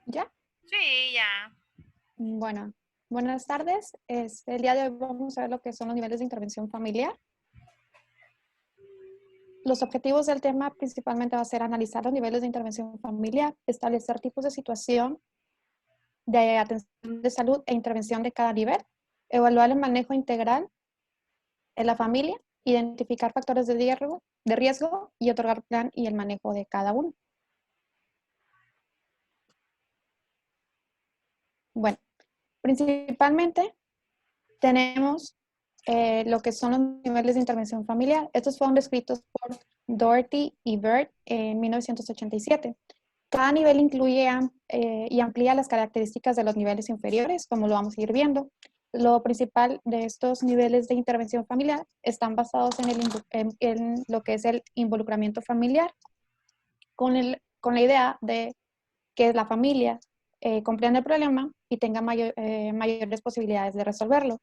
¿Ya? Sí, ya. Bueno, buenas tardes. El día de hoy vamos a ver lo que son los niveles de intervención familiar. Los objetivos del tema principalmente va a ser analizar los niveles de intervención familiar, establecer tipos de situación de atención de salud e intervención de cada nivel, evaluar el manejo integral en la familia, identificar factores de riesgo y otorgar plan y el manejo de cada uno. Bueno, principalmente tenemos lo que son los niveles de intervención familiar. Estos fueron descritos por Doherty y Bird en 1987. Cada nivel incluye y amplía las características de los niveles inferiores, como lo vamos a ir viendo. Lo principal de estos niveles de intervención familiar están basados en lo que es el involucramiento familiar, con la idea de que la familia comprenda el problema y tenga mayores posibilidades de resolverlo.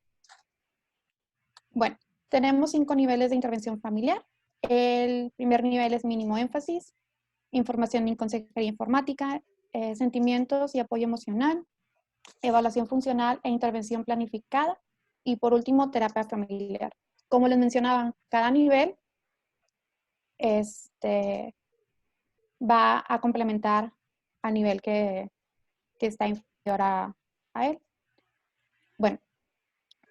Bueno, tenemos 5 niveles de intervención familiar. El primer nivel es mínimo énfasis, información y consejería informática, sentimientos y apoyo emocional, evaluación funcional e intervención planificada y por último, terapia familiar. Como les mencionaba, cada nivel va a complementar al nivel que está inferior a él. Bueno,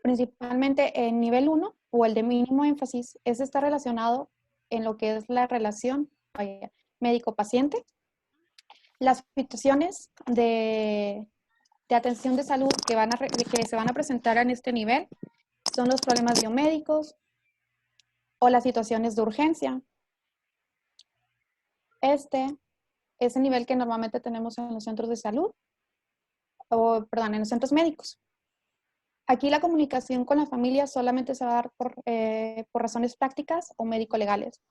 principalmente el nivel 1 o el de mínimo énfasis, está relacionado en lo que es la relación médico-paciente. Las situaciones de atención de salud que se van a presentar en este nivel son los problemas biomédicos o las situaciones de urgencia. Este es el nivel que normalmente tenemos en los centros de salud, en los centros médicos. Aquí la comunicación con la familia solamente se va a dar por razones prácticas o médico-legales.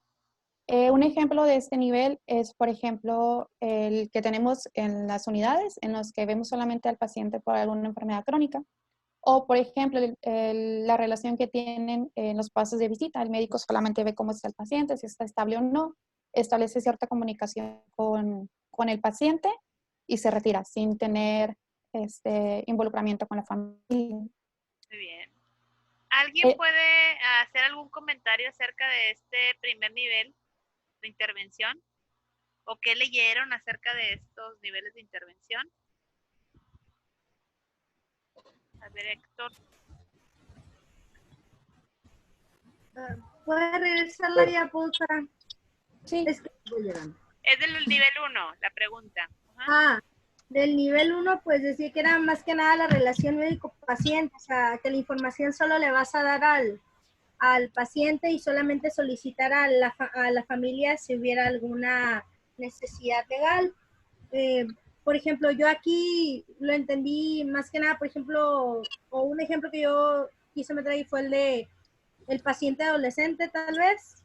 Un ejemplo de este nivel es, por ejemplo, el que tenemos en las unidades en los que vemos solamente al paciente por alguna enfermedad crónica. O, por ejemplo, la relación que tienen en los pasos de visita. El médico solamente ve cómo está el paciente, si está estable o no, establece cierta comunicación con el paciente y se retira sin tener involucramiento con la familia. Muy bien. ¿Alguien Eh, puede hacer algún comentario acerca de este primer nivel de intervención? ¿O qué leyeron acerca de estos niveles de intervención? A ver, Héctor. ¿Puede regresar la diapositiva? sí, Es que voy llegando. Es del nivel 1, la pregunta. Ajá. Ah, del nivel 1, pues decía que era más que nada la relación médico-paciente, o sea, que la información solo le vas a dar al paciente y solamente solicitar a la familia si hubiera alguna necesidad legal. Por ejemplo, yo aquí lo entendí más que nada, por ejemplo, o un ejemplo que yo quise meter ahí fue el de el paciente adolescente, tal vez,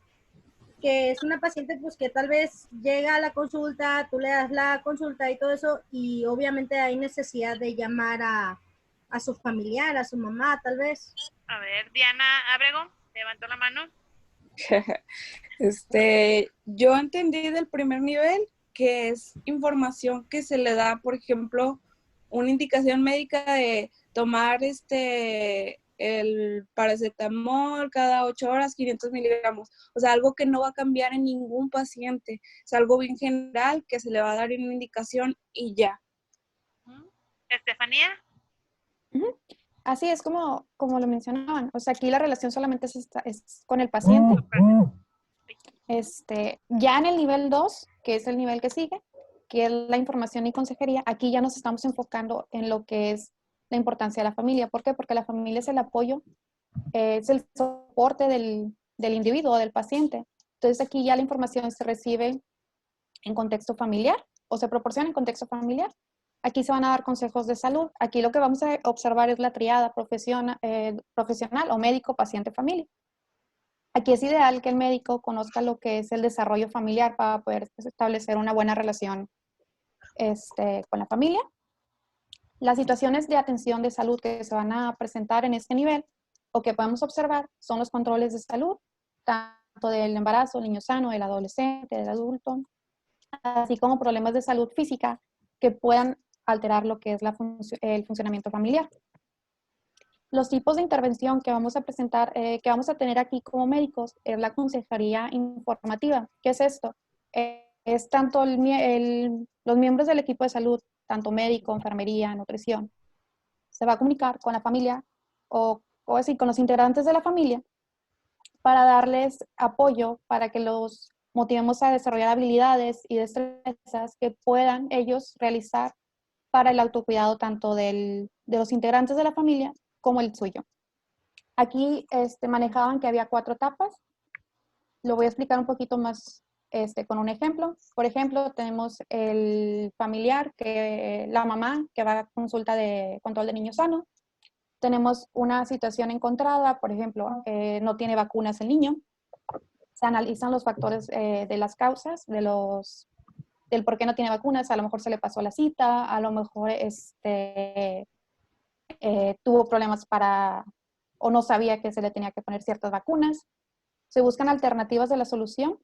que es una paciente pues que tal vez llega a la consulta, tú le das la consulta y todo eso, y obviamente hay necesidad de llamar a su familiar, a su mamá, tal vez. A ver, Diana Abrego, levantó la mano. Yo entendí del primer nivel que es información que se le da, por ejemplo, una indicación médica de tomar el paracetamol cada 8 horas, 500 miligramos. O sea, algo que no va a cambiar en ningún paciente. Es algo bien general que se le va a dar una indicación y ya. Estefanía. así es como lo mencionaban. O sea, aquí la relación solamente es con el paciente. Ya en el nivel 2, que es el nivel que sigue, que es la información y consejería, aquí ya nos estamos enfocando en lo que es la importancia de la familia. ¿Por qué? Porque la familia es el apoyo, es el soporte del individuo, del paciente. Entonces aquí ya la información se recibe en contexto familiar o se proporciona en contexto familiar. Aquí se van a dar consejos de salud. Aquí lo que vamos a observar es la triada profesional o médico, paciente, familia. Aquí es ideal que el médico conozca lo que es el desarrollo familiar para poder establecer una buena relación con la familia. Las situaciones de atención de salud que se van a presentar en este nivel o que podemos observar son los controles de salud, tanto del embarazo, el niño sano, del adolescente, del adulto, así como problemas de salud física que puedan alterar lo que es el funcionamiento familiar. Los tipos de intervención que vamos a presentar, que vamos a tener aquí como médicos, es la consejería informativa. ¿Qué es esto? Es tanto los miembros del equipo de salud, tanto médico, enfermería, nutrición, se va a comunicar con la familia o así, con los integrantes de la familia para darles apoyo, para que los motivemos a desarrollar habilidades y destrezas que puedan ellos realizar para el autocuidado tanto de los integrantes de la familia como el suyo. Aquí manejaban que había 4 etapas. Lo voy a explicar un poquito más con un ejemplo. Por ejemplo, tenemos el familiar, la mamá que va a consulta de control de niño sano. Tenemos una situación encontrada, por ejemplo, no tiene vacunas el niño. Se analizan los factores de las causas, del por qué no tiene vacunas. A lo mejor se le pasó la cita, a lo mejor tuvo problemas o no sabía que se le tenía que poner ciertas vacunas. Se buscan alternativas de la solución,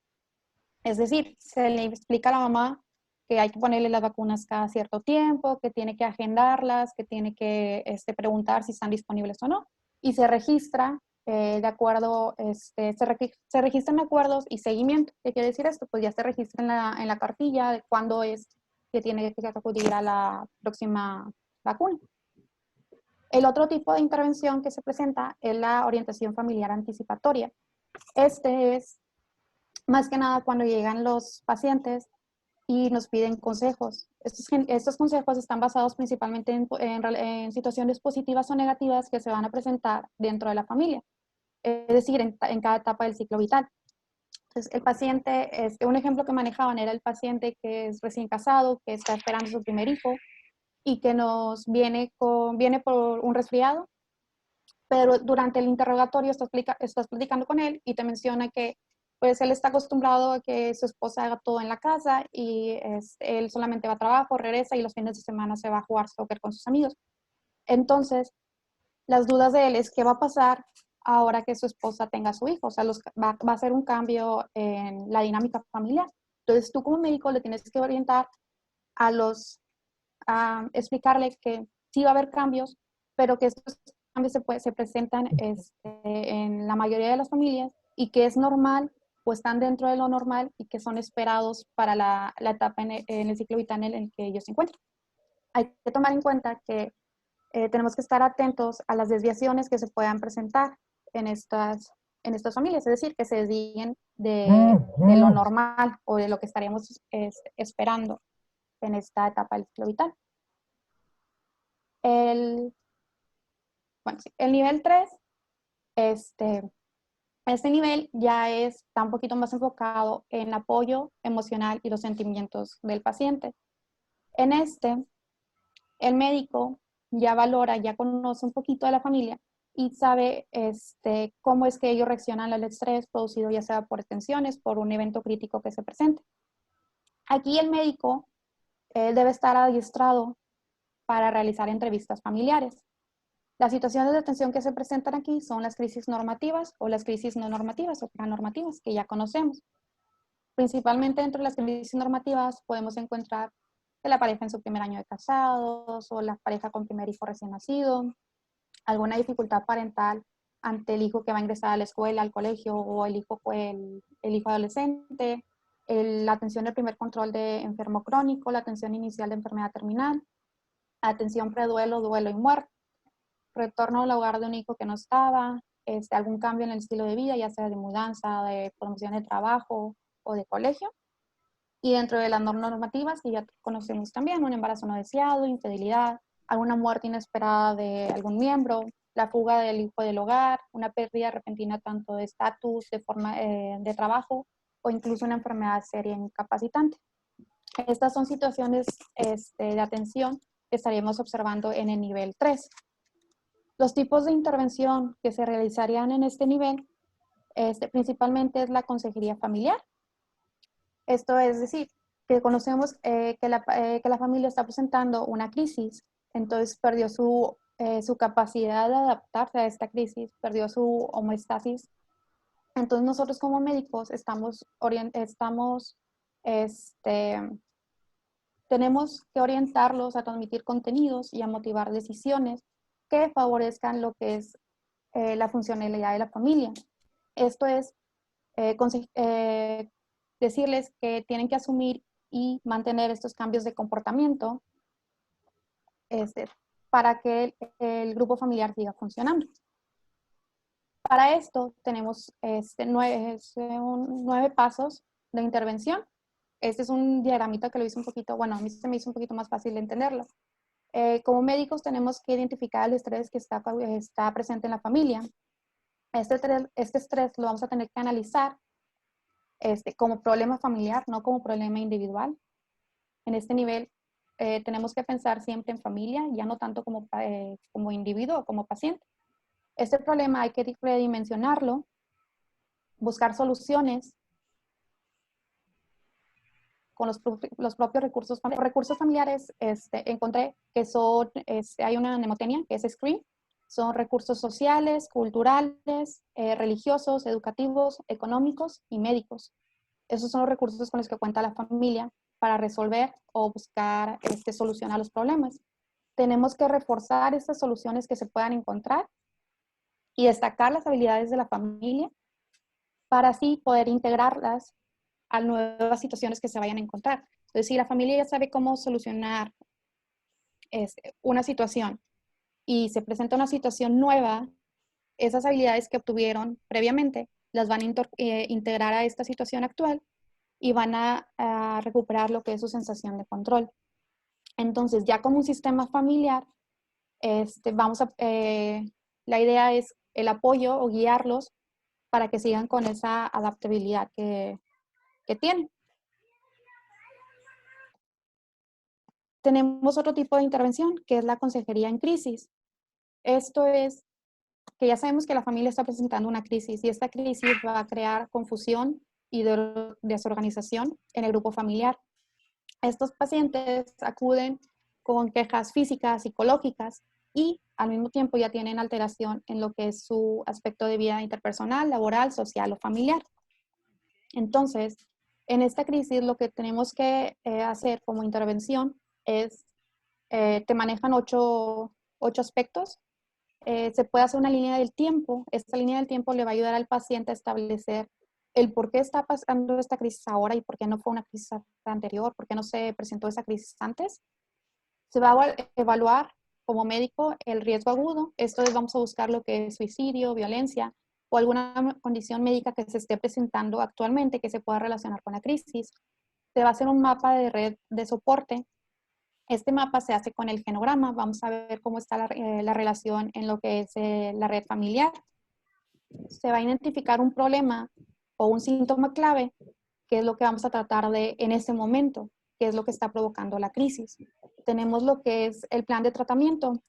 es decir, se le explica a la mamá que hay que ponerle las vacunas cada cierto tiempo, que tiene que agendarlas, que tiene que preguntar si están disponibles o no, y se registra de acuerdo, se registran acuerdos y seguimiento. ¿Qué quiere decir esto? Pues ya se registra en la cartilla de cuándo es que tiene que acudir a la próxima vacuna. El otro tipo de intervención que se presenta es la orientación familiar anticipatoria. Este es más que nada cuando llegan los pacientes y nos piden consejos. Estos consejos están basados principalmente en situaciones positivas o negativas que se van a presentar dentro de la familia, es decir, en cada etapa del ciclo vital. Entonces, el paciente, un ejemplo que manejaban era el paciente que es recién casado, que está esperando su primer hijo y que viene por un resfriado, pero durante el interrogatorio estás platicando con él y te menciona que pues él está acostumbrado a que su esposa haga todo en la casa y él solamente va a trabajo, regresa y los fines de semana se va a jugar soccer con sus amigos. Entonces, las dudas de él es qué va a pasar ahora que su esposa tenga a su hijo. O sea, va a ser un cambio en la dinámica familiar. Entonces, tú como médico le tienes que orientar a explicarle que sí va a haber cambios, pero que estos cambios se presentan en la mayoría de las familias y que es normal o están dentro de lo normal y que son esperados para la etapa en el ciclo vital en el que ellos se encuentran. Hay que tomar en cuenta que tenemos que estar atentos a las desviaciones que se puedan presentar en estas familias, es decir, que se desvíen de lo normal o de lo que estaríamos esperando en esta etapa del ciclo vital. El nivel 3, este nivel ya está un poquito más enfocado en apoyo emocional y los sentimientos del paciente. En el médico ya valora, ya conoce un poquito de la familia y sabe cómo es que ellos reaccionan al estrés producido ya sea por tensiones, por un evento crítico que se presente. Aquí el médico debe estar adiestrado para realizar entrevistas familiares. Las situaciones de tensión que se presentan aquí son las crisis normativas o las crisis no normativas o paranormativas que ya conocemos. Principalmente dentro de las crisis normativas podemos encontrar de la pareja en su primer año de casados o la pareja con primer hijo recién nacido, alguna dificultad parental ante el hijo que va a ingresar a la escuela, al colegio o el hijo adolescente, la atención del primer control de enfermo crónico, la atención inicial de enfermedad terminal, atención preduelo, duelo y muerte, retorno al hogar de un hijo que no estaba, algún cambio en el estilo de vida, ya sea de mudanza, de promoción de trabajo o de colegio. Y dentro de las normativas que ya conocemos también, un embarazo no deseado, infidelidad, alguna muerte inesperada de algún miembro, la fuga del hijo del hogar, una pérdida repentina tanto de estatus, de trabajo o incluso una enfermedad seria incapacitante. Estas son situaciones de atención que estaríamos observando en el nivel 3. Los tipos de intervención que se realizarían en este nivel principalmente es la consejería familiar. Esto es decir, que conocemos que la familia está presentando una crisis, entonces perdió su capacidad de adaptarse a esta crisis, perdió su homeostasis. Entonces nosotros como médicos estamos tenemos que orientarlos a transmitir contenidos y a motivar decisiones que favorezcan lo que es la funcionalidad de la familia. Esto es decirles que tienen que asumir y mantener estos cambios de comportamiento para que el grupo familiar siga funcionando. Para esto tenemos 9 pasos de intervención. Este es un diagramita que lo hice un poquito, bueno, a mí se me hizo un poquito más fácil de entenderlo. Como médicos tenemos que identificar el estrés que está presente en la familia. Este estrés lo vamos a tener que analizar como problema familiar, no como problema individual. En este nivel tenemos que pensar siempre en familia, ya no tanto como individuo o como paciente. Este problema hay que redimensionarlo, buscar soluciones con los propios recursos familiares. Los recursos familiares encontré que son, hay una mnemotecnia que es SCREAM, son recursos sociales, culturales, religiosos, educativos, económicos y médicos. Esos son los recursos con los que cuenta la familia para resolver o buscar solucionar los problemas. Tenemos que reforzar estas soluciones que se puedan encontrar y destacar las habilidades de la familia para así poder integrarlas a nuevas situaciones que se vayan a encontrar. Entonces, si la familia ya sabe cómo solucionar una situación y se presenta una situación nueva, esas habilidades que obtuvieron previamente las van a integrar a esta situación actual y van a recuperar lo que es su sensación de control. Entonces, ya como un sistema familiar, la idea es el apoyo o guiarlos para que sigan con esa adaptabilidad que tienen. Tenemos otro tipo de intervención, que es la consejería en crisis. Esto es que ya sabemos que la familia está presentando una crisis y esta crisis va a crear confusión y desorganización en el grupo familiar. Estos pacientes acuden con quejas físicas, psicológicas y al mismo tiempo ya tienen alteración en lo que es su aspecto de vida interpersonal, laboral, social o familiar. Entonces, en esta crisis lo que tenemos que hacer como intervención es, te manejan 8 aspectos. Se puede hacer una línea del tiempo. Esta línea del tiempo le va a ayudar al paciente a establecer el por qué está pasando esta crisis ahora y por qué no fue una crisis anterior, por qué no se presentó esa crisis antes. Se va a evaluar como médico el riesgo agudo. Esto es, vamos a buscar lo que es suicidio, violencia o alguna condición médica que se esté presentando actualmente que se pueda relacionar con la crisis. Se va a hacer un mapa de red de soporte. Este mapa se hace con el genograma. Vamos a ver cómo está la relación en lo que es la red familiar. Se va a identificar un problema o un síntoma clave, que es lo que vamos a tratar de en ese momento, que es lo que está provocando la crisis. Tenemos lo que es el plan de tratamiento.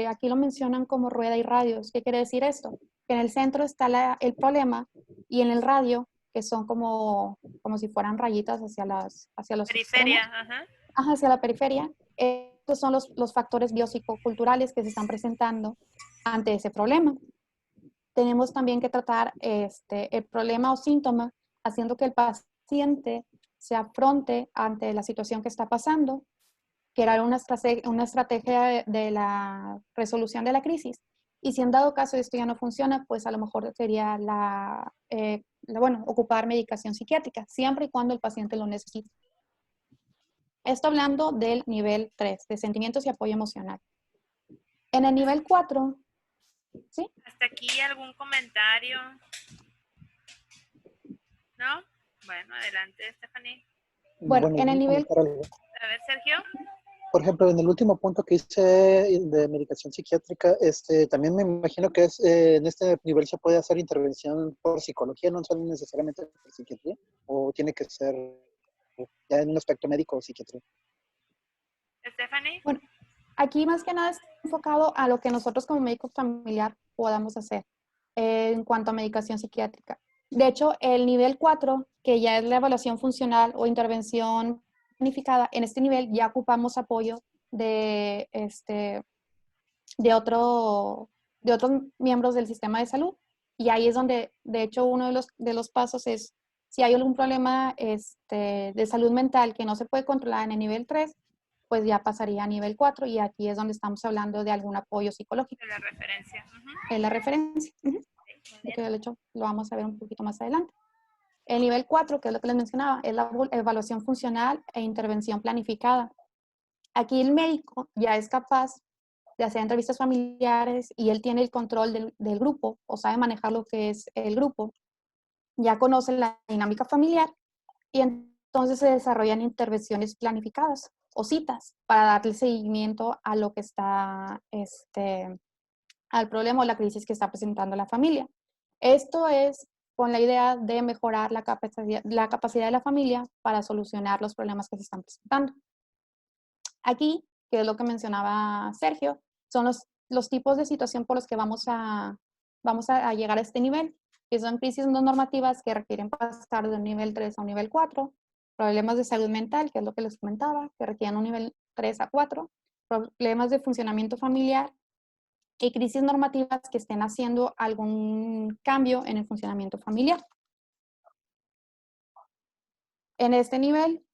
Aquí lo mencionan como rueda y radios. ¿Qué quiere decir esto? Que en el centro está el problema y en el radio, que son como si fueran rayitas hacia los Periferia, extremos, hacia la periferia. Estos son los factores biopsicoculturales que se están presentando ante ese problema. Tenemos también que tratar el problema o síntoma haciendo que el paciente se afronte ante la situación que está pasando, que era una estrategia de la resolución de la crisis. Y si en dado caso esto ya no funciona, pues a lo mejor sería ocupar medicación psiquiátrica, siempre y cuando el paciente lo necesite. Esto hablando del nivel 3, de sentimientos y apoyo emocional. En el nivel 4, ¿sí? ¿Hasta aquí algún comentario? ¿No? Bueno, adelante, Stephanie. Bueno, en el nivel... A ver, Sergio. Por ejemplo, en el último punto que hice de medicación psiquiátrica, también me imagino que en este nivel se puede hacer intervención por psicología, no solo necesariamente por psiquiatría, o tiene que ser ya en un aspecto médico o psiquiatría. Stephanie. Bueno, aquí más que nada está enfocado a lo que nosotros como médico familiar podamos hacer en cuanto a medicación psiquiátrica. De hecho, el nivel 4, que ya es la evaluación funcional o intervención planificada, en este nivel ya ocupamos apoyo de otros miembros del sistema de salud. Y ahí es donde, de hecho, uno de los pasos es Si hay algún problema de salud mental que no se puede controlar en el nivel 3, pues ya pasaría a nivel 4 y aquí es donde estamos hablando de algún apoyo psicológico. De la referencia. Es la referencia. Sí, muy bien. Que de hecho lo vamos a ver un poquito más adelante. El nivel 4, que es lo que les mencionaba, es la evaluación funcional e intervención planificada. Aquí el médico ya es capaz de hacer entrevistas familiares y él tiene el control del grupo o sabe manejar lo que es el grupo. Ya conoce la dinámica familiar y entonces se desarrollan intervenciones planificadas o citas para darle seguimiento a lo que está, al problema o la crisis que está presentando la familia. Esto es con la idea de mejorar la capacidad de la familia para solucionar los problemas que se están presentando. Aquí, que es lo que mencionaba Sergio, son los tipos de situación por los que vamos a llegar a este nivel, que son crisis no normativas que requieren pasar de un nivel 3 a un nivel 4, problemas de salud mental, que es lo que les comentaba, que requieren un nivel 3 a 4, problemas de funcionamiento familiar y crisis normativas que estén haciendo algún cambio en el funcionamiento familiar. En este nivel,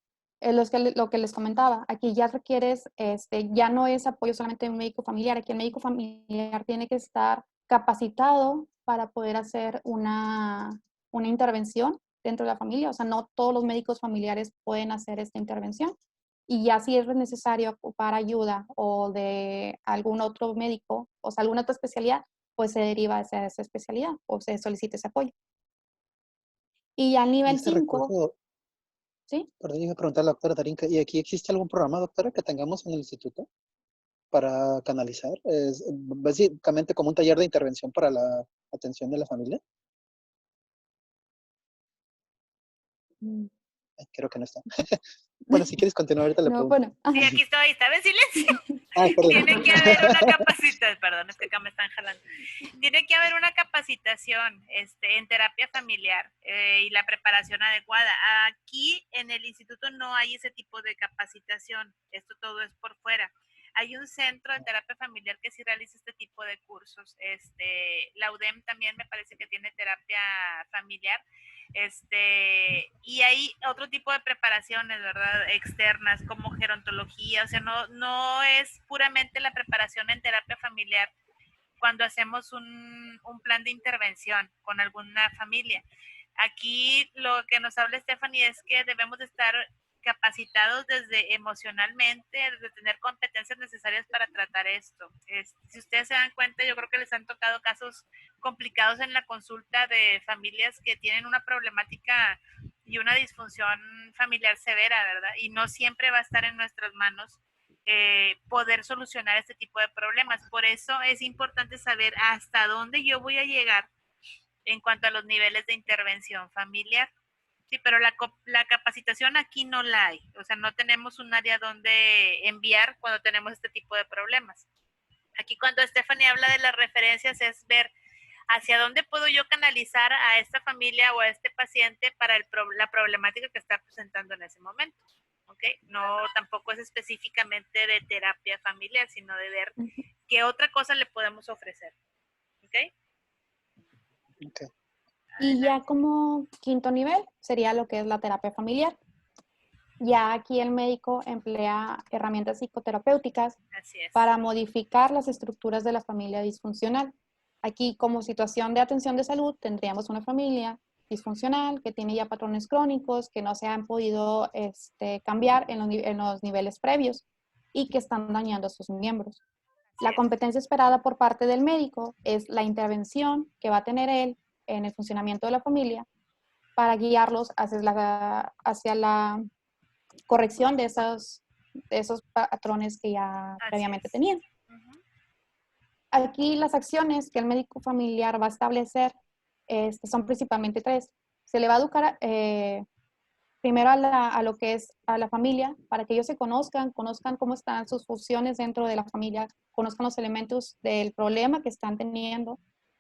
lo que les comentaba, aquí ya requieres, ya no es apoyo solamente de un médico familiar, aquí el médico familiar tiene que estar capacitado para poder hacer una intervención dentro de la familia, o sea, no todos los médicos familiares pueden hacer esta intervención, y ya si es necesario ocupar ayuda o de algún otro médico, o sea, alguna otra especialidad, pues se deriva hacia esa especialidad o se solicita ese apoyo. Y ya al Y nivel este 5, recurso, ¿sí? perdón, iba a preguntar a la doctora Darinka, ¿y aquí existe algún programa, doctora, que tengamos en el instituto para canalizar? Es básicamente como un taller de intervención para la atención de la familia. Ay, creo que no está. Bueno, si quieres continuar, ahorita le No, pregunto. bueno. Sí, aquí estoy, estaba en silencio. Ay, perdón. Tiene que haber una capacitación, perdón, es que acá me están jalando. Tiene que haber una capacitación en terapia familiar y la preparación adecuada. Aquí en el instituto no hay ese tipo de capacitación, esto todo es por fuera. Hay un centro de terapia familiar que sí realiza este tipo de cursos. La UDEM también me parece que tiene terapia familiar. Y hay otro tipo de preparaciones, ¿verdad? Externas, como gerontología, o sea, no es puramente la preparación en terapia familiar cuando hacemos un plan de intervención con alguna familia. Aquí lo que nos habla Stephanie es que debemos de estar capacitados desde emocionalmente, desde tener competencias necesarias para tratar esto. Si ustedes se dan cuenta, yo creo que les han tocado casos complicados en la consulta de familias que tienen una problemática y una disfunción familiar severa, ¿verdad? Y no siempre va a estar en nuestras manos poder solucionar este tipo de problemas. Por eso es importante saber hasta dónde yo voy a llegar en cuanto a los niveles de intervención familiar. Sí, pero la capacitación aquí no la hay. O sea, no tenemos un área donde enviar cuando tenemos este tipo de problemas. Aquí cuando Stephanie habla de las referencias es ver hacia dónde puedo yo canalizar a esta familia o a este paciente para la problemática que está presentando en ese momento. ¿Okay? No, tampoco es específicamente de terapia familiar, sino de ver qué otra cosa le podemos ofrecer. ¿Okay? Okay. Y ya como quinto nivel sería lo que es la terapia familiar. Ya aquí el médico emplea herramientas psicoterapéuticas para modificar las estructuras de la familia disfuncional. Aquí como situación de atención de salud tendríamos una familia disfuncional que tiene ya patrones crónicos que no se han podido cambiar en los niveles previos y que están dañando a sus miembros. La competencia esperada por parte del médico es la intervención que va a tener él en el funcionamiento de la familia para guiarlos hacia la corrección de esos patrones que ya previamente tenían. Aquí las acciones que el médico familiar va a establecer son principalmente tres. Se le va a educar primero a lo que es a la familia, para que ellos se conozcan cómo están sus funciones dentro de la familia, conozcan los elementos del problema que están teniendo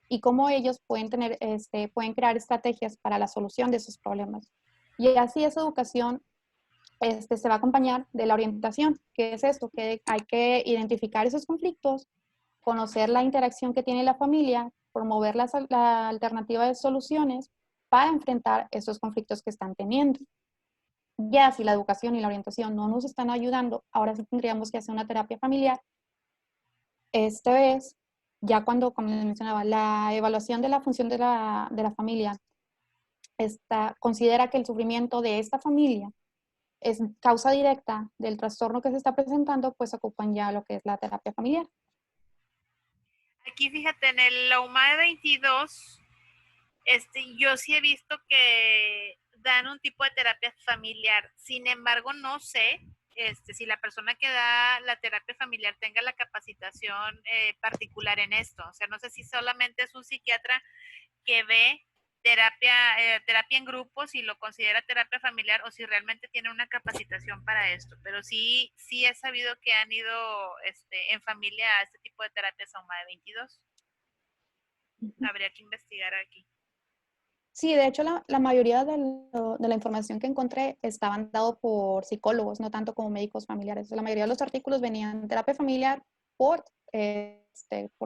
y cómo ellos pueden crear estrategias para la solución de esos problemas. Y así esa educación se va a acompañar de la orientación, que es esto, que hay que identificar esos conflictos, conocer la interacción que tiene la familia, promover la alternativa de soluciones para enfrentar esos conflictos que están teniendo. Ya si la educación y la orientación no nos están ayudando, ahora sí tendríamos que hacer una terapia familiar. Esta vez, ya cuando, como les mencionaba, la evaluación de la función de la familia considera que el sufrimiento de esta familia es causa directa del trastorno que se está presentando, pues ocupan ya lo que es la terapia familiar. Aquí fíjate, en la UMAE 22, yo sí he visto que dan un tipo de terapia familiar. Sin embargo, no sé si la persona que da la terapia familiar tenga la capacitación particular en esto. O sea, no sé si solamente es un psiquiatra que ve terapia en grupos y lo considera terapia familiar o si realmente tiene una capacitación para esto. Pero sí he sabido que han ido en familia a este tipo de terapias a UMAE 22. Habría que investigar aquí. Sí, de hecho la mayoría de la información que encontré estaban dados por psicólogos, no tanto como médicos familiares. La mayoría de los artículos venían de terapia familiar por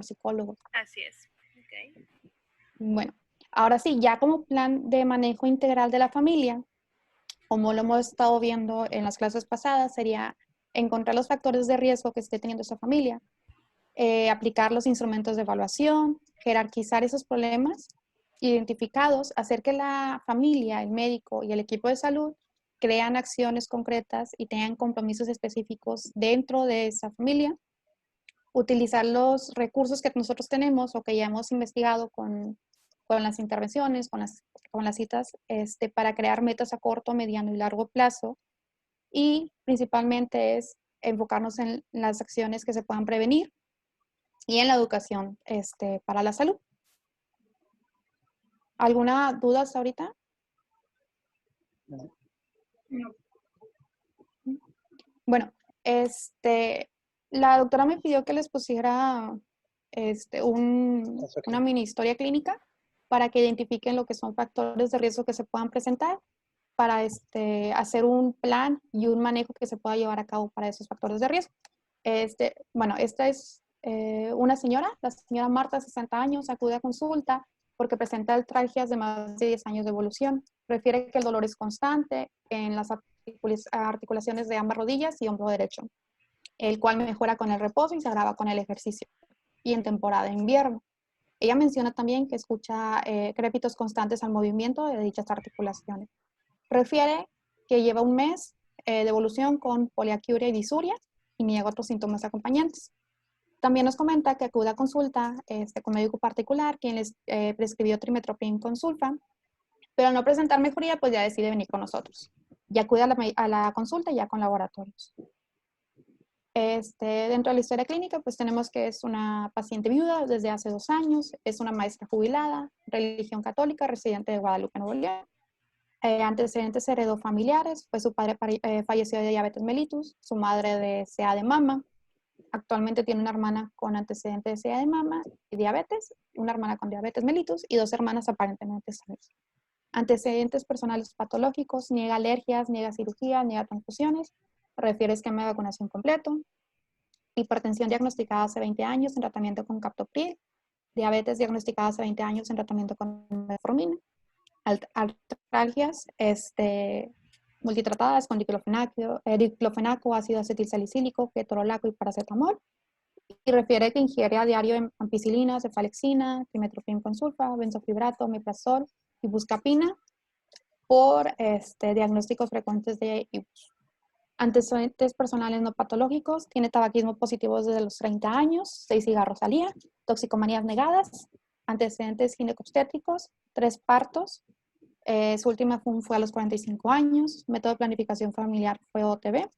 psicólogos. Así es. Okay. Bueno, ahora sí, ya como plan de manejo integral de la familia, como lo hemos estado viendo en las clases pasadas, sería encontrar los factores de riesgo que esté teniendo esa familia, aplicar los instrumentos de evaluación, jerarquizar esos problemas identificados, hacer que la familia, el médico y el equipo de salud crean acciones concretas y tengan compromisos específicos dentro de esa familia, utilizar los recursos que nosotros tenemos o que ya hemos investigado con las intervenciones, con las citas, para crear metas a corto, mediano y largo plazo, y principalmente es enfocarnos en las acciones que se puedan prevenir y en la educación para la salud. ¿Alguna duda hasta ahorita? No. Bueno, la doctora me pidió que les pusiera una mini historia clínica para que identifiquen lo que son factores de riesgo que se puedan presentar para hacer un plan y un manejo que se pueda llevar a cabo para esos factores de riesgo. Bueno, esta es una señora, la señora Marta, 60 años, acude a consulta porque presenta artralgias de más de 10 años de evolución. Refiere que el dolor es constante en las articulaciones de ambas rodillas y hombro derecho, el cual mejora con el reposo y se agrava con el ejercicio y en temporada de invierno. Ella menciona también que escucha crépitos constantes al movimiento de dichas articulaciones. Refiere que lleva un mes de evolución con poliaquiuria y disuria y niega otros síntomas acompañantes. También nos comenta que acude a consulta con médico particular, quien les prescribió trimetoprim con sulfa, pero al no presentar mejoría, pues ya decide venir con nosotros. Y acude a la consulta ya con laboratorios. Dentro de la historia clínica, pues tenemos que es una paciente viuda desde hace 2 años, es una maestra jubilada, religión católica, residente de Guadalupe, Nuevo León. Antecedentes heredofamiliares, pues su padre falleció de diabetes mellitus, su madre de CA de mama. Actualmente tiene una hermana con antecedentes de CA de mama y diabetes, una hermana con diabetes mellitus y 2 hermanas aparentemente sanas. Antecedentes personales patológicos, niega alergias, niega cirugía, niega transfusiones, refiere esquema de vacunación completo. Hipertensión diagnosticada hace 20 años en tratamiento con captopril. Diabetes diagnosticada hace 20 años en tratamiento con metformina. Artralgias multitratadas con diclofenaco, ácido acetilsalicílico, ketorolaco y paracetamol. Y refiere que ingiere a diario ampicilina, cefalexina, trimetoprim con sulfa, benzofibrato, omeprazol y buscapina por diagnósticos frecuentes de IBUS. Antecedentes personales no patológicos, tiene tabaquismo positivo desde los 30 años, 6 cigarros al día, toxicomanías negadas, antecedentes ginecobstétricos, 3 partos, su última fue a los 45 años, método de planificación familiar fue OTB,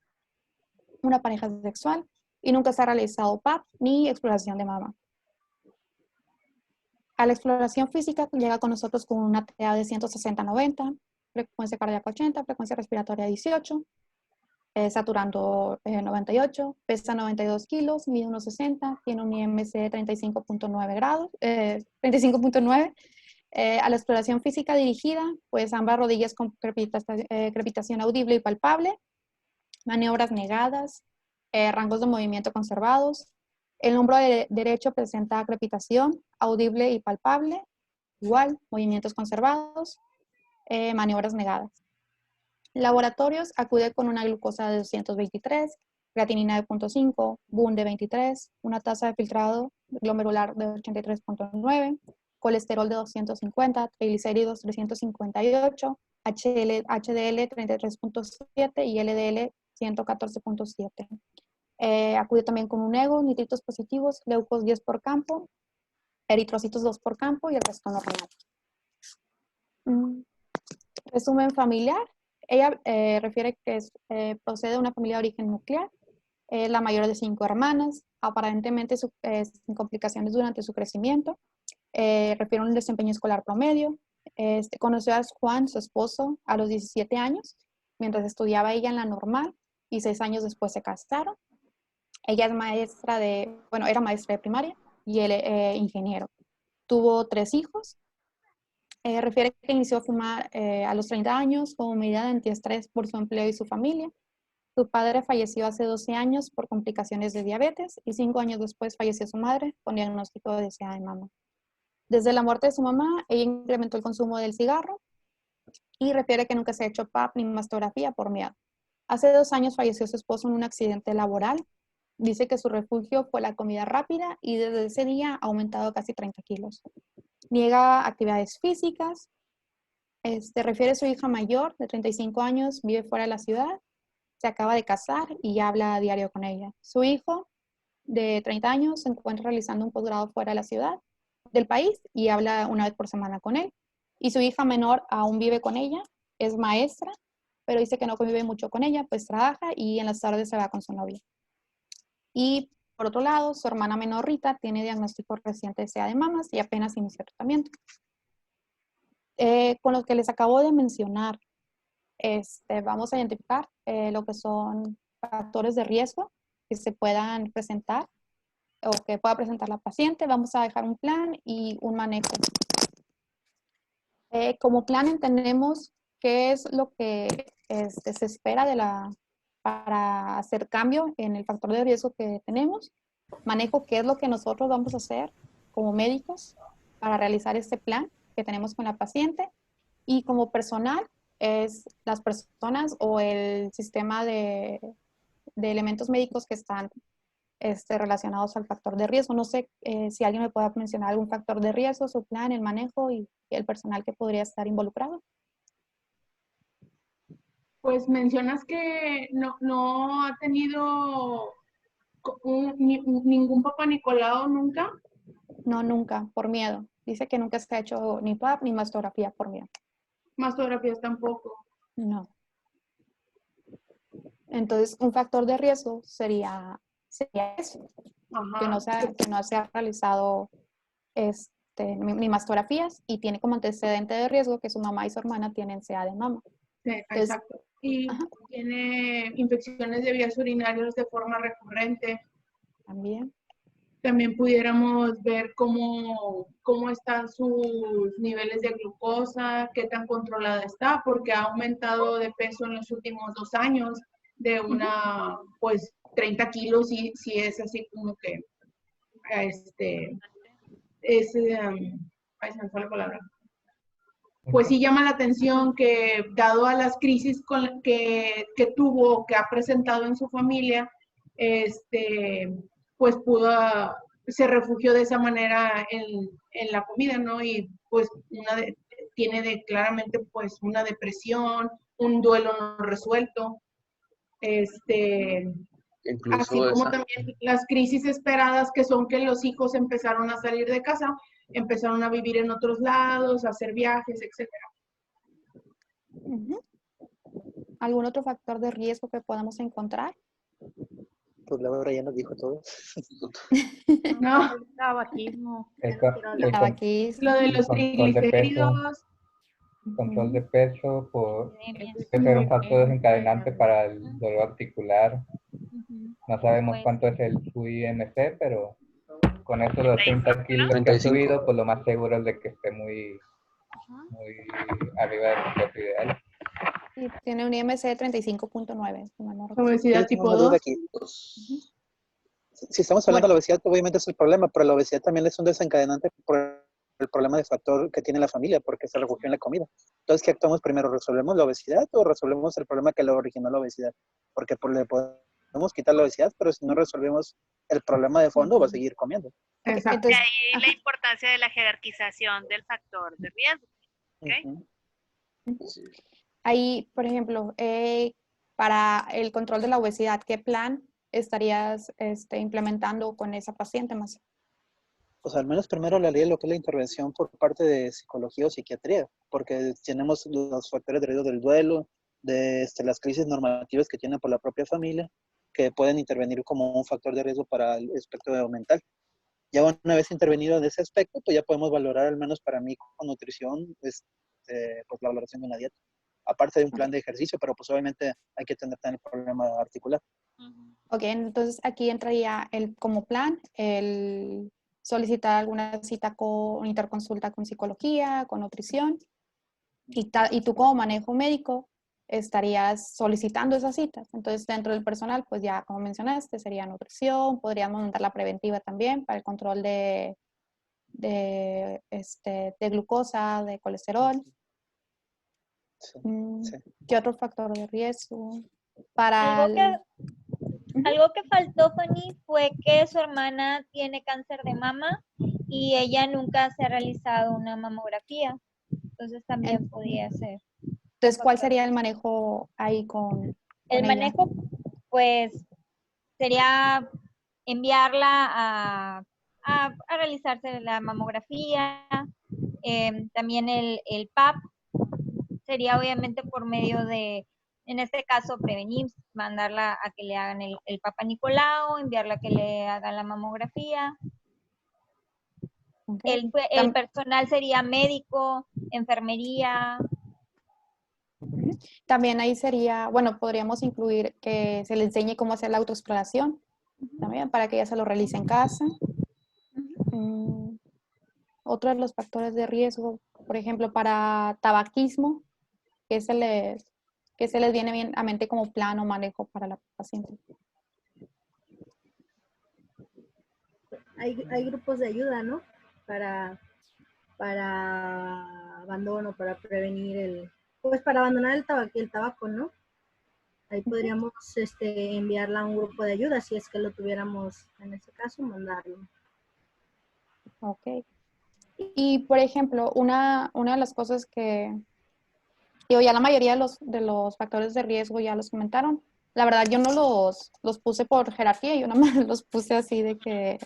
una pareja sexual y nunca se ha realizado PAP ni exploración de mama. A la exploración física llega con nosotros con una TA de 160-90, frecuencia cardíaca 80, frecuencia respiratoria 18, saturando 98, pesa 92 kilos, mide 1,60, tiene un IMC de 35.9 grados, 35.9. A la exploración física dirigida, pues ambas rodillas con crepitación audible y palpable, maniobras negadas, rangos de movimiento conservados. El hombro derecho presenta crepitación audible y palpable, igual, movimientos conservados. maniobras negadas. Laboratorios, acude con una glucosa de 223, creatinina de 0.5, BUN de 23, una tasa de filtrado glomerular de 83.9, colesterol de 250, triglicéridos 358, HDL 33.7 y LDL 114.7. Acude también con un ego, nitritos positivos, leucos 10 por campo, eritrocitos 2 por campo y el resto normal. Resumen familiar. Ella refiere que procede de una familia de origen nuclear, es la mayor de 5 hermanas, aparentemente sin complicaciones durante su crecimiento, refiere a un desempeño escolar promedio. Conoció a Juan, su esposo, a los 17 años, mientras estudiaba ella en la normal, y 6 años después se casaron. Ella es maestra era maestra de primaria y él ingeniero. Tuvo 3 hijos. Refiere que inició a fumar a los 30 años como medida de antiestrés por su empleo y su familia. Su padre falleció hace 12 años por complicaciones de diabetes y 5 años después falleció su madre con diagnóstico de SIDA de mama. Desde la muerte de su mamá, ella incrementó el consumo del cigarro y refiere que nunca se ha hecho PAP ni mastografía por miedo. Hace 2 años falleció su esposo en un accidente laboral. Dice que su refugio fue la comida rápida y desde ese día ha aumentado casi 30 kilos. Niega actividades físicas. Refiere a su hija mayor de 35 años, vive fuera de la ciudad, se acaba de casar y habla a diario con ella. Su hijo de 30 años se encuentra realizando un posgrado fuera de la ciudad, del país, y habla una vez por semana con él. Y su hija menor aún vive con ella, es maestra, pero dice que no convive mucho con ella, pues trabaja y en las tardes se va con su novia. Y por otro lado, su hermana menor Rita tiene diagnóstico reciente de SIDA de mamas y apenas inició tratamiento. Con los que les acabo de mencionar, vamos a identificar lo que son factores de riesgo que se puedan presentar o que pueda presentar la paciente. Vamos a dejar un plan y un manejo. Como plan entendemos qué es lo que se espera para hacer cambio en el factor de riesgo que tenemos. Manejo qué es lo que nosotros vamos a hacer como médicos para realizar este plan que tenemos con la paciente. Y como personal, es las personas o el sistema de elementos médicos que están relacionados al factor de riesgo. No sé si alguien me pueda mencionar algún factor de riesgo, su plan, el manejo y el personal que podría estar involucrado. Pues mencionas que no ha tenido ningún papá Nicolau nunca. No, nunca, por miedo. Dice que nunca se ha hecho ni PAP ni mastografía por miedo. Mastografías tampoco. No. Entonces, un factor de riesgo sería eso. Ajá. Que no se ha realizado ni mastografías y tiene como antecedente de riesgo que su mamá y su hermana tienen SIDA de mama. Sí, Entonces, exacto. Y ajá, tiene infecciones de vías urinarias de forma recurrente. también. También pudiéramos ver cómo están sus niveles de glucosa, qué tan controlada está, porque ha aumentado de peso en los últimos 2 años de pues 30 kilos, y si es así como que, ay, se me fue la palabra. Pues sí llama la atención que, dado a las crisis que tuvo, que ha presentado en su familia, pues se refugió de esa manera en la comida, ¿no? Y pues tiene claramente pues una depresión, un duelo no resuelto, Incluso así como también las crisis esperadas, que son que los hijos empezaron a salir de casa, empezaron a vivir en otros lados, a hacer viajes, etcétera. ¿Algún otro factor de riesgo que podamos encontrar? Pues Laura ya nos dijo todo. No, El tabaquismo. lo de los triglicéridos. Control de peso puede ser un factor desencadenante para el dolor articular. No sabemos cuánto es su IMC, pero con eso los 30 kilos que ha subido, pues lo más seguro es de que esté muy arriba de los pesos ideales. Y tiene un IMC de 35.9. Obesidad tipo 2. Si estamos hablando de la obesidad, obviamente es el problema, pero la obesidad también es un desencadenante por el problema de factor que tiene la familia, porque se refugió en la comida. Entonces, ¿qué actuamos primero? ¿Resolvemos la obesidad o resolvemos el problema que le originó la obesidad? Porque le podemos quitar la obesidad, pero si no resolvemos el problema de fondo, va a seguir comiendo. Exacto. De ahí la importancia de la jerarquización del factor de riesgo. ¿Okay? Ahí, por ejemplo, para el control de la obesidad, ¿qué plan estarías implementando con esa paciente más? Pues al menos primero le haría lo que es la intervención por parte de psicología o psiquiatría, porque tenemos los factores de riesgo del duelo, de las crisis normativas que tiene por la propia familia, que pueden intervenir como un factor de riesgo para el aspecto mental. Ya una vez intervenido en ese aspecto, pues ya podemos valorar, al menos para mí con nutrición, pues la valoración de una dieta. Aparte de un plan de ejercicio, pero pues obviamente hay que tener también el problema articular. Ok, entonces aquí entraría como plan el solicitar alguna cita con interconsulta con psicología, con nutrición, y tú como manejo médico estarías solicitando esas citas. Entonces dentro del personal, pues ya como mencionaste, sería nutrición, podríamos montar la preventiva también para el control de glucosa, de colesterol. Sí, ¿Qué otro factor de riesgo? Algo que faltó, Fanny, fue que su hermana tiene cáncer de mama y ella nunca se ha realizado una mamografía. Entonces también podría ser. Entonces, ¿cuál sería el manejo ahí con el ella? manejo, pues, sería enviarla a realizarse la mamografía, también el PAP, sería obviamente por medio de, en este caso, prevenir, mandarla a que le hagan el Papa Nicolau, enviarla a que le hagan la mamografía. Okay. El personal sería médico, enfermería. También ahí sería, bueno, podríamos incluir que se le enseñe cómo hacer la autoexploración, también para que ella se lo realice en casa. Otro de los factores de riesgo, por ejemplo, para tabaquismo, ¿qué se les viene bien a mente como plan o manejo para la paciente? Hay grupos de ayuda, ¿no? Para abandono, para prevenir para abandonar el tabaco, ¿no? Ahí podríamos enviarla a un grupo de ayuda, si es que lo tuviéramos en ese caso, mandarlo. Ok. Y, por ejemplo, una de las cosas que, ya la mayoría de los factores de riesgo ya los comentaron. La verdad, yo no los puse por jerarquía, yo nada más los puse así de que,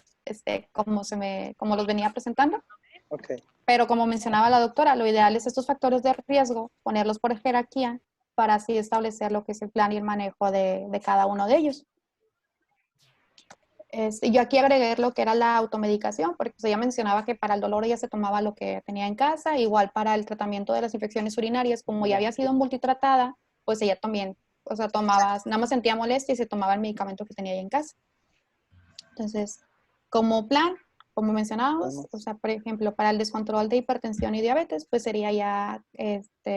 como los venía presentando. Okay. Pero como mencionaba la doctora, lo ideal es estos factores de riesgo, ponerlos por jerarquía para así establecer lo que es el plan y el manejo de cada uno de ellos. Yo aquí agregué lo que era la automedicación, porque pues ella mencionaba que para el dolor ella se tomaba lo que tenía en casa, igual para el tratamiento de las infecciones urinarias, como ya había sido multitratada, pues ella también, tomaba, nada más sentía molestia y se tomaba el medicamento que tenía ahí en casa. Entonces, como plan, como mencionábamos, por ejemplo, para el descontrol de hipertensión y diabetes, pues sería ya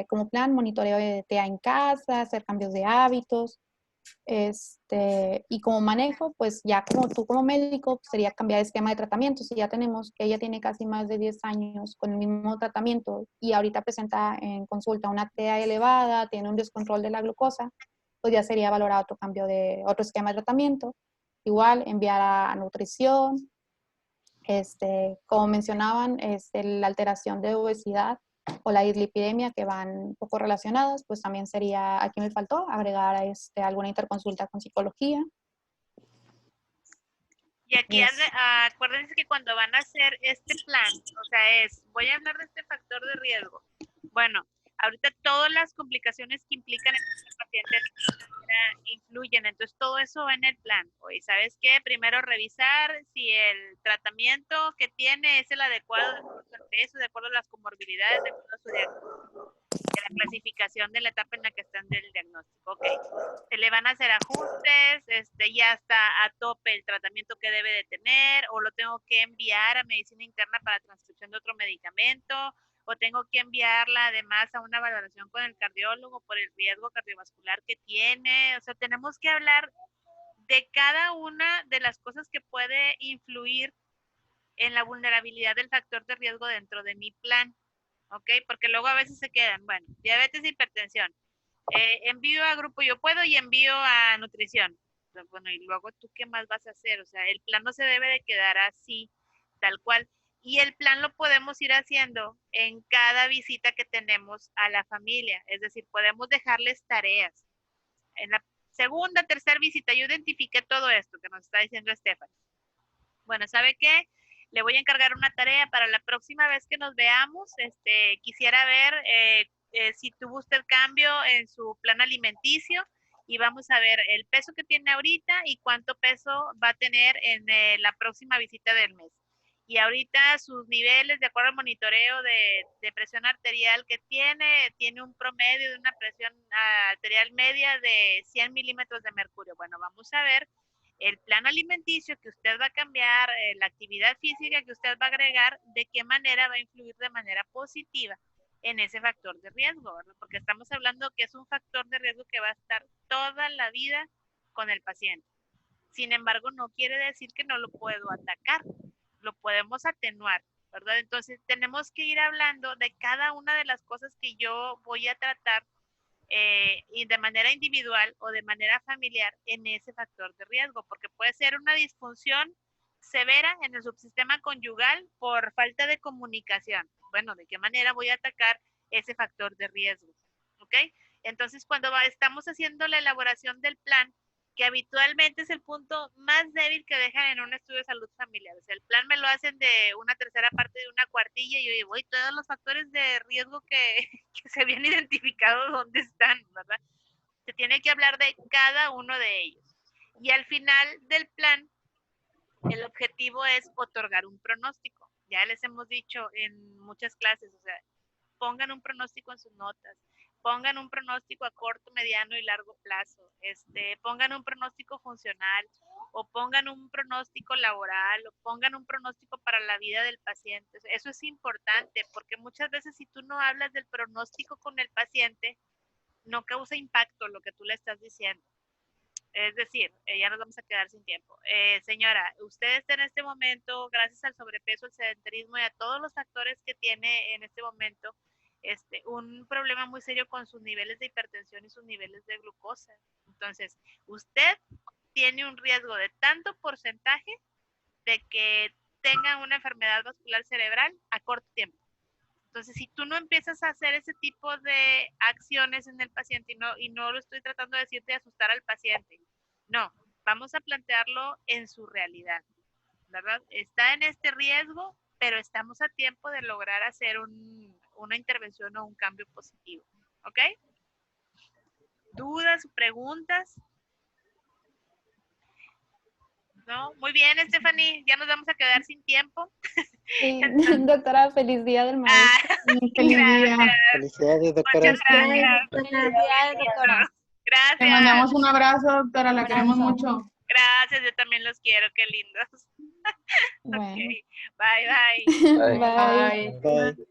como plan monitoreo de TEA en casa, hacer cambios de hábitos, y como manejo, pues ya como tú como médico, pues sería cambiar esquema de tratamiento. Si ya tenemos que ella tiene casi más de 10 años con el mismo tratamiento y ahorita presenta en consulta una TEA elevada, tiene un descontrol de la glucosa, pues ya sería valorar otro esquema de tratamiento. Igual enviar a nutrición, como mencionaban, la alteración de obesidad o la dislipidemia, que van un poco relacionadas, pues también sería, aquí me faltó agregar alguna interconsulta con psicología. Y aquí acuérdense que cuando van a hacer este plan, o sea, voy a hablar de este factor de riesgo. Bueno, ahorita todas las complicaciones que implican en este paciente influyen, entonces todo eso va en el plan. Oye, ¿sabes qué? Primero revisar si el tratamiento que tiene es el adecuado de acuerdo al peso, de acuerdo a las comorbilidades, de acuerdo a su diagnóstico, de la clasificación de la etapa en la que están del diagnóstico. Ok, se le van a hacer ajustes, ya está a tope el tratamiento que debe de tener, o lo tengo que enviar a medicina interna para transcripción de otro medicamento, o tengo que enviarla además a una valoración con el cardiólogo por el riesgo cardiovascular que tiene. O sea, tenemos que hablar de cada una de las cosas que puede influir en la vulnerabilidad del factor de riesgo dentro de mi plan, ¿ok? Porque luego a veces se quedan, bueno, diabetes e hipertensión, envío a grupo Yo Puedo y envío a nutrición. Entonces, bueno, y luego tú qué más vas a hacer, o sea, el plan no se debe de quedar así, tal cual. Y el plan lo podemos ir haciendo en cada visita que tenemos a la familia, es decir, podemos dejarles tareas. En la segunda, tercera visita, yo identifiqué todo esto que nos está diciendo Estefan. Bueno, ¿sabe qué? Le voy a encargar una tarea para la próxima vez que nos veamos. Quisiera ver si tuvo usted cambio en su plan alimenticio y vamos a ver el peso que tiene ahorita y cuánto peso va a tener en la próxima visita del mes. Y ahorita sus niveles, de acuerdo al monitoreo de presión arterial que tiene un promedio de una presión arterial media de 100 milímetros de mercurio. Bueno, vamos a ver el plan alimenticio que usted va a cambiar, la actividad física que usted va a agregar, de qué manera va a influir de manera positiva en ese factor de riesgo, ¿verdad? Porque estamos hablando que es un factor de riesgo que va a estar toda la vida con el paciente. Sin embargo, no quiere decir que no lo puedo atacar, lo podemos atenuar, ¿verdad? Entonces, tenemos que ir hablando de cada una de las cosas que yo voy a tratar y de manera individual o de manera familiar en ese factor de riesgo, porque puede ser una disfunción severa en el subsistema conyugal por falta de comunicación. Bueno, ¿de qué manera voy a atacar ese factor de riesgo? ¿Ok? Entonces, cuando estamos haciendo la elaboración del plan, que habitualmente es el punto más débil que dejan en un estudio de salud familiar. O sea, el plan me lo hacen de una tercera parte de una cuartilla y yo digo, todos los factores de riesgo que se habían identificado, ¿dónde están? ¿Verdad? Se tiene que hablar de cada uno de ellos. Y al final del plan, el objetivo es otorgar un pronóstico. Ya les hemos dicho en muchas clases, o sea, pongan un pronóstico en sus notas. Pongan un pronóstico a corto, mediano y largo plazo, pongan un pronóstico funcional o pongan un pronóstico laboral o pongan un pronóstico para la vida del paciente. Eso es importante porque muchas veces si tú no hablas del pronóstico con el paciente, no causa impacto lo que tú le estás diciendo. Es decir, ya nos vamos a quedar sin tiempo. Señora, usted está en este momento, gracias al sobrepeso, al sedentarismo y a todos los factores que tiene en este momento, un problema muy serio con sus niveles de hipertensión y sus niveles de glucosa. Entonces, usted tiene un riesgo de tanto porcentaje de que tenga una enfermedad vascular cerebral a corto tiempo. Entonces, si tú no empiezas a hacer ese tipo de acciones en el paciente, y no lo estoy tratando de decirte de asustar al paciente, no, vamos a plantearlo en su realidad, ¿verdad? Está en este riesgo, pero estamos a tiempo de lograr hacer una intervención o un cambio positivo, ¿ok? ¿Dudas, preguntas? ¿No? Muy bien, Stephanie, ya nos vamos a quedar sin tiempo. Sí, doctora, feliz día del maestro. Feliz día. Felicidades, doctora. Muchas gracias. Felicidades, doctora. Gracias. Te mandamos un abrazo, doctora, la queremos mucho. Gracias, yo también los quiero, qué lindos. Bueno. Okay. Bye, bye. Bye. Bye. Bye.